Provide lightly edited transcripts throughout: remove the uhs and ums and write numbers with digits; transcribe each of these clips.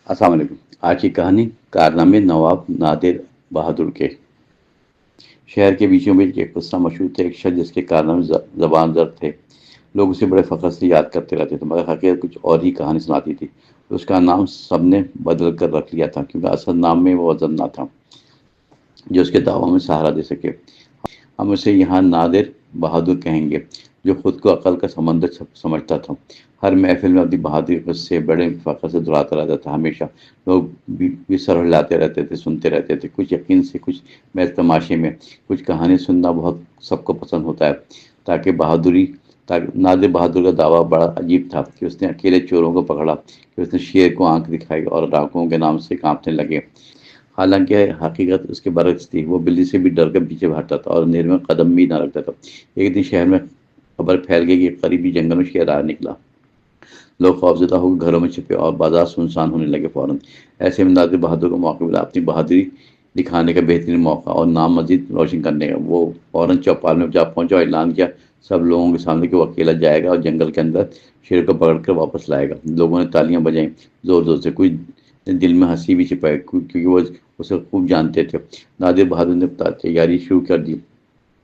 अस्सलाम वालेकुम। आज की कहानी कारनामे नवाब नादिर बहादुर के। शहर के बीचों बीच एक किस्सा मशहूर थे। एक शख्स जिसके कारनामे जबान जर थे। लोग उसे बड़े फख्र से याद करते रहते थे, मगर हकीकत कुछ और ही कहानी सुनाती थी। उसका नाम सबने बदल कर रख लिया था, क्योंकि असल नाम में वो वजन ना था जो उसके दावों में सहारा दे सके। हम उसे यहाँ नादिर बहादुर कहेंगे, जो खुद को अकल का समंदर समझता था। हर महफिल में अपनी बहादुरी के किस्से बड़े फ़ख्र से दोहराता रहता था। हमेशा लोग भी सर हिलाते रहते थे, सुनते रहते थे, कुछ यकीन से, कुछ महज तमाशे में। कुछ कहानी सुनना बहुत सबको पसंद होता है। ताकि बहादुरी ताकि नादिर बहादुर का दावा बड़ा अजीब था कि उसने अकेले चोरों को पकड़ा, कि उसने शेर को आंख दिखाई और डाकुओं के नाम से कांपने लगे। हालांकि हकीकत उसके बरक्स थी। वो बिल्ली से भी डर कर पीछे भागता था और अंधेरे में कदम भी न रखता था। एक दिन शहर में खबर फैल गई कि करीबी जंगल में शेर आ निकला। लोग खौफजदा होकर घरों में छिपे और बाजार सुनसान होने लगे। फौरन ऐसे में नादिर बहादुर को मौका मिला अपनी बहादुरी दिखाने का बेहतरीन मौका और नाम मजीद रोशन करने का। वो फौरन चौपाल में जा पहुंचा और ऐलान किया सब लोगों के सामने कि वो अकेला जाएगा और जंगल के अंदर शेर को पकड़कर वापस लाएगा। लोगों ने तालियां बजाईं जोर जोर से। कुछ दिल में हंसी भी छिपाई, क्योंकि वो उसे खूब जानते थे। नादिर बहादुर ने तैयारी शुरू कर दी।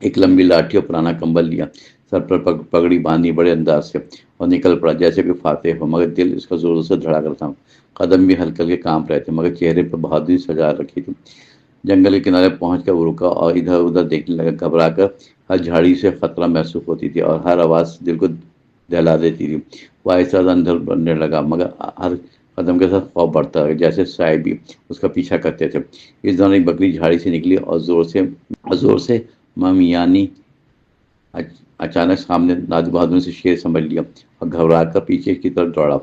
एक लंबी लाठी और पुराना कंबल लिया, सर पर पगड़ी बांधी बड़े अंदाज से, और निकल पड़ा जैसे कि फातेह हो। मगर दिल उसका जोर से धड़ाका था। कदम भी हल्के हल्के कांप रहे थे, मगर चेहरे पर बहादुरी सजा रखी थी। जंगल के किनारे पहुंचकर वो रुका और इधर उधर देखने लगा। घबराकर हर झाड़ी से खतरा महसूस होती थी और हर आवाज़ दिल को दहला देती थी। वो आहिस्ता अंदर बढ़ने लगा, मगर हर कदम के साथ खौफ बढ़ता गया, जैसे साए भी उसका पीछा करते थे। इस दौरान एक बकरी झाड़ी से निकली और जोर से ममियानी। अचानक सामने नादिर बहादुर ने शेर समझ लिया और घबराकर पीछे की तरफ दौड़ा।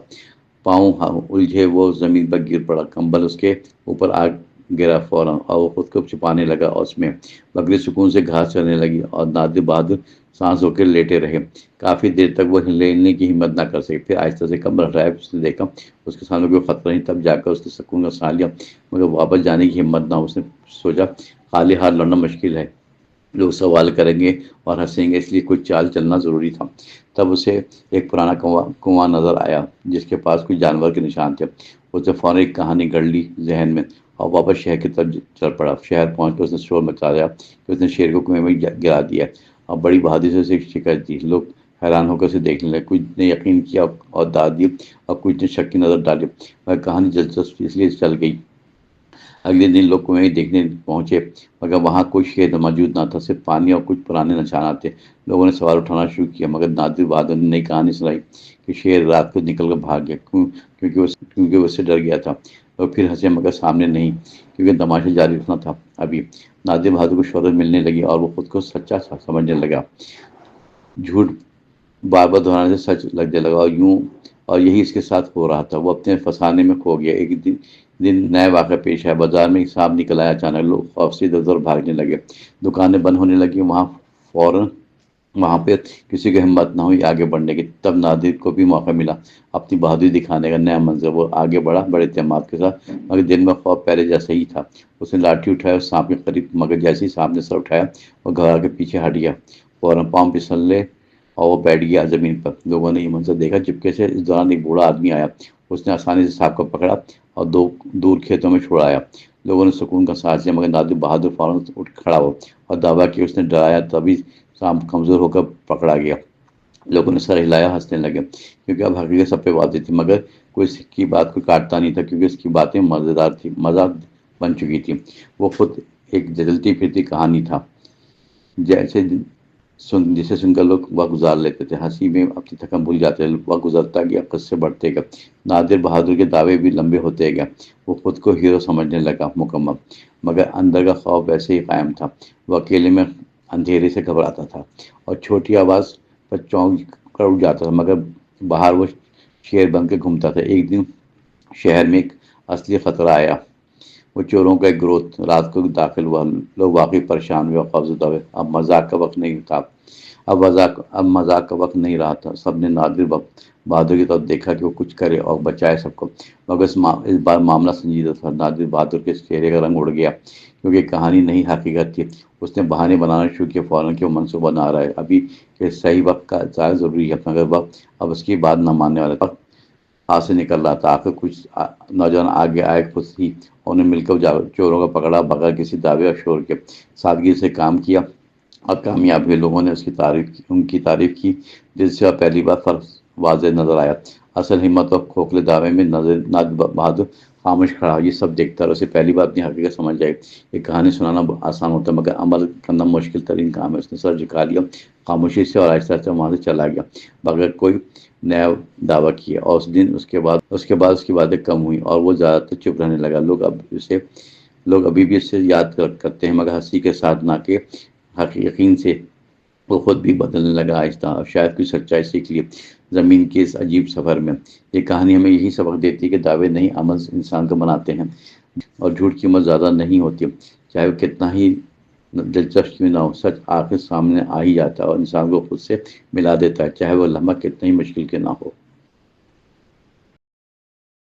पाँव उलझे वो जमीन पर गिर पड़ा। कंबल उसके ऊपर आ गिरा फौरन, और वो खुद को छिपाने लगा और उसमें बकरी सुकून से घास चरने लगी और नादिर बहादुर सांस होकर लेटे रहे। काफ़ी देर तक वो हिलने की हिम्मत ना कर सके। फिर आहिस्ता से कंबल हटाया। उसने देखा उसके सामने कोई खतरा नहीं। तब जाकर उसने सुकून का सांस लिया, मगर वापस जाने की हिम्मत ना। उसने सोचा खाली हाथ लड़ना मुश्किल है, लोग सवाल करेंगे और हंसेंगे, इसलिए कुछ चाल चलना ज़रूरी था। तब उसे एक पुराना कुआं नज़र आया जिसके पास कुछ जानवर के निशान थे। उसने फौरन एक कहानी गढ़ ली जहन में और वापस शहर की तरफ चल पड़ा। शहर पहुंचकर उसने शोर मचा दिया कि उसने शेर को कुएं में गिरा दिया और बड़ी बहादुरी से उसे शिकस्त दी। लोग हैरान होकर उसे देखने लगे। कुछ ने यकीन किया और दाद दी और कुछ ने शक की नज़र डाली। वह कहानी दिलचस्प इसलिए चल गई। अगले दिन लोग कुएं देखने पहुंचे, मगर वहां कोई शेर मौजूद ना था, सिर्फ पानी और कुछ पुराने निशानात थे। लोगों ने सवाल उठाना शुरू किया, मगर नादिर बहादुर ने नई कहानी सुनाई कि शेर रात को निकल कर भाग गया, क्योंकि वो उससे डर गया था। लोग फिर हंसे, मगर सामने नहीं, क्योंकि तमाशा जारी रखना था। अभी नादिर बहादुर को शोहरत मिलने लगी और वो खुद को सच्चा समझने लगा। झूठ बार बार दोहराने से सच लगने लगा, और यही इसके साथ हो रहा था। वो अपने फसाने में खो गया। एक दिन नया वाक़या पेश आया। बाजार में एक सांप निकल आया अचानक। लोग खौफ से इधर उधर भागने लगे। दुकानें बंद होने लगी। फौरन वहां पे किसी की हिम्मत ना हुई आगे बढ़ने की। तब नादिर को भी मौका मिला अपनी बहादुरी दिखाने का नया मंजर। वो आगे बढ़ा बड़े एहतियात के साथ, मगर दिल में खौफ पहले जैसा ही था। उसने लाठी उठाया और सांप के करीब, मगर जैसे ही सांप ने सर उठाया और घबरा के पीछे हट गया। फौरन पाँव फिसलने और वो बैठ गया जमीन पर। लोगों ने ये मंजर देखा चुपके से। इस दौरान एक बूढ़ा आदमी आया। उसने आसानी से सांप को पकड़ा और दूर खेतों में छुड़ाया। लोगों ने सुकून का सांस लिया, मगर नादिर बहादुर फौरन उठ खड़ा हो और दावा किया उसने डराया, तभी सांप कमजोर होकर पकड़ा गया। लोगों ने सर हिलाया, हंसने लगे, क्योंकि अब हकीकत सब पे वाज़ेह थी। मगर कोई इसकी बात को काटता नहीं था, क्योंकि उसकी बातें मज़ेदार थी, मजाक बन चुकी थी। वो खुद एक जलती फिरती कहानी था, जैसे जिसे सुनकर लोग वक्त गुजार लेते थे। हंसी में अपनी थकन भूल जाते थे। वक्त गुजरता गया, किस्से बढ़ते गए। नादिर बहादुर के दावे भी लंबे होते गए। वो खुद को हीरो समझने लगा मुकम्मल, मगर अंदर का खौफ वैसे ही कायम था। वो अकेले में अंधेरे से घबराता था और छोटी आवाज़ पर चौंक कर उठ जाता था, मगर बाहर वो शेर बन के घूमता था। एक दिन शहर में एक असली खतरा आया। वो चोरों का एक ग्रोथ रात को दाखिल हुआ। लोग वाकई परेशान हुए और खौफजदा हुए। अब मजाक का वक्त नहीं रहा था। सबने नादिर बहादुर की तरफ देखा कि वो कुछ करे और बचाए सबको, मगर इस बार मामला संजीदा था। नादिर बहादुर के चेहरे का रंग उड़ गया, क्योंकि कहानी नहीं हकीकत थी। उसने बहाने बनाना शुरू किया फौरन कि वो मनसूबा बना रहा है, अभी के सही वक्त का इंतजार ज़रूरी है, मगर वक्त अब उसकी बात न मानने वाला था। ہاتھ سے نکل رہا تھا۔ آخر کچھ نوجوان آگے آئے خود ہی، انہیں مل کر چوروں کو پکڑا، بغیر کسی دعوے اور شور کے سادگی سے کام کیا اور کامیاب ہوئے۔ لوگوں نے ان کی تعریف کی، جس سے پہلی بار فرق واضح نظر آیا۔ اصل ہمت اور کھوکھلے دعوے میں ناز بہادر خاموش کھڑا، یہ سب دیکھتا رہا، اسے پہلی بار اپنی حقیقت سمجھ جائے۔ یہ کہانی سنانا آسان ہوتا ہے مگر عمل کرنا مشکل ترین کام ہے۔ اس نے سر جھکا لیا، خاموشی سے اور آہستہ آہستہ وہاں سے چلا گیا، بغیر کوئی نیا دعویٰ کیا۔ اور اس کے بعد اس کی باتیں کم ہوئی اور وہ زیادہ تر چپ رہنے لگا۔ لوگ ابھی بھی اسے یاد کرتے ہیں، مگر ہنسی کے ساتھ، نہ کہ یقین سے۔ وہ خود بھی بدلنے لگا آہستہ، اور شاید کوئی سچائی سیکھ لی زمین کے اس عجیب سفر میں۔ یہ کہانی ہمیں یہی سبق دیتی ہے کہ دعوے نہیں، عمل انسان کو بناتے ہیں، اور جھوٹ کی عمر زیادہ نہیں ہوتی، چاہے وہ کتنا ہی دلچسپ کیوں نہ ہو۔ سچ آخر سامنے آ ہی جاتا ہے اور انسان کو خود سے ملا دیتا ہے، چاہے وہ لمحہ کتنا ہی مشکل کیوں نہ ہو۔